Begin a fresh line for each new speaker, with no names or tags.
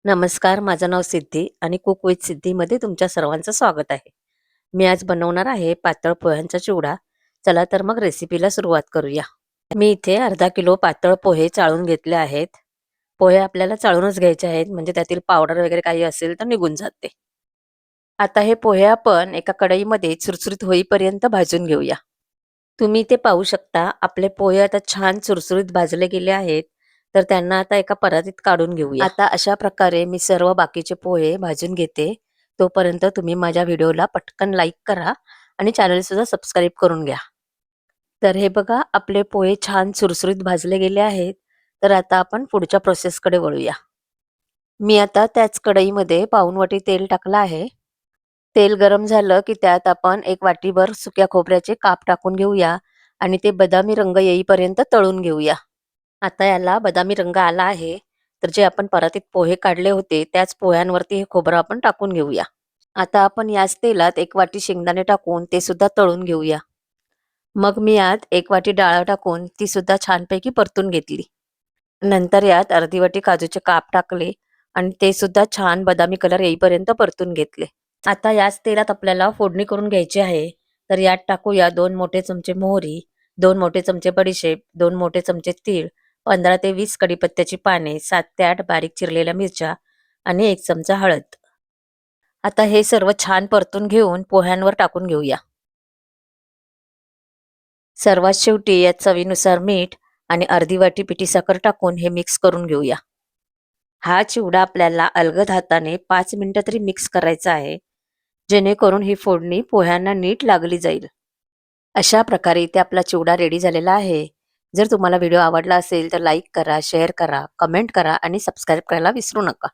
नमस्कार, माझं नाव सिद्धी आणि कुक विथ सिद्धीमध्ये तुमच्या सर्वांचं स्वागत आहे. मी आज बनवणार आहे पातळ पोह्यांचा चिवडा. चला तर मग रेसिपीला सुरुवात करूया. मी इथे अर्धा किलो पातळ पोहे चाळून घेतले आहेत. पोहे आपल्याला चाळूनच घ्यायचे आहेत, म्हणजे त्यातील पावडर वगैरे काही असेल तर निघून जाते. आता हे पोहे आपण एका कढईमध्ये चुरचुरीत होईपर्यंत भाजून घेऊया. तुम्ही ते पाहू शकता, आपले पोहे आता छान चुरचुरीत भाजले गेले आहेत. तर त्यांना आता एका परातीत काढून घेऊया. आता अशा प्रकारे मी सर्व बाकीचे पोहे भाजून घेते. तोपर्यंत तुम्ही माझ्या व्हिडिओला पटकन लाईक करा आणि चॅनल सुद्धा सबस्क्राईब करून घ्या. तर हे बघा, आपले पोहे छान चुरचुरीत भाजले गेले आहेत. तर आता आपण पुढच्या प्रोसेसकडे वळूया. मी आता त्याच कढईमध्ये पाऊण वाटी तेल टाकलं आहे. तेल गरम झालं की त्यात आपण एक वाटीभर सुक्या खोबऱ्याचे काप टाकून घेऊया आणि ते बदामी रंग येईपर्यंत तळून घेऊया. आता याला बदामी रंग आला आहे. तर जे आपण परातीत पोहे काढले होते त्याच पोह्यांवरती हे खोबरं आपण टाकून घेऊया. आता आपण याच तेलात एक वाटी शेंगदाणे टाकून ते सुद्धा तळून घेऊया. मग मी यात एक वाटी डाळ टाकून ती सुद्धा छानपैकी परतून घेतली. नंतर यात अर्धी वाटी काजूचे काप टाकले आणि ते सुद्धा छान बदामी कलर येईपर्यंत परतून घेतले. आता याच तेलात आपल्याला फोडणी करून घ्यायची आहे. तर यात टाकूया 2 मोठे चमचे मोहरी, 2 मोठे चमचे बडीशेप, 2 मोठे चमचे तीळ, 15 ते 20 कढीपत्त्याची पाने, 7 ते 8 बारीक चिरलेल्या मिरच्या आणि 1 चमचा हळद. आता हे सर्व छान परतून घेऊन पोह्यांवर टाकून घेऊया. सर्वात शेवटी यात चवीनुसार मीठ आणि अर्धी वाटी पिठी साखर टाकून हे मिक्स करून घेऊया. हा चिवडा आपल्याला अलगद हाताने 5 मिनिटं तरी मिक्स करायचा आहे, जेणेकरून ही फोडणी पोह्यांना नीट लागली जाईल. अशा प्रकारे इथे आपला चिवडा रेडी झालेला आहे. जर तुम्हाला व्हिडिओ आवडला असेल तर लाईक करा, शेअर करा, कमेंट करा आणि सबस्क्राईब करायला विसरू नका.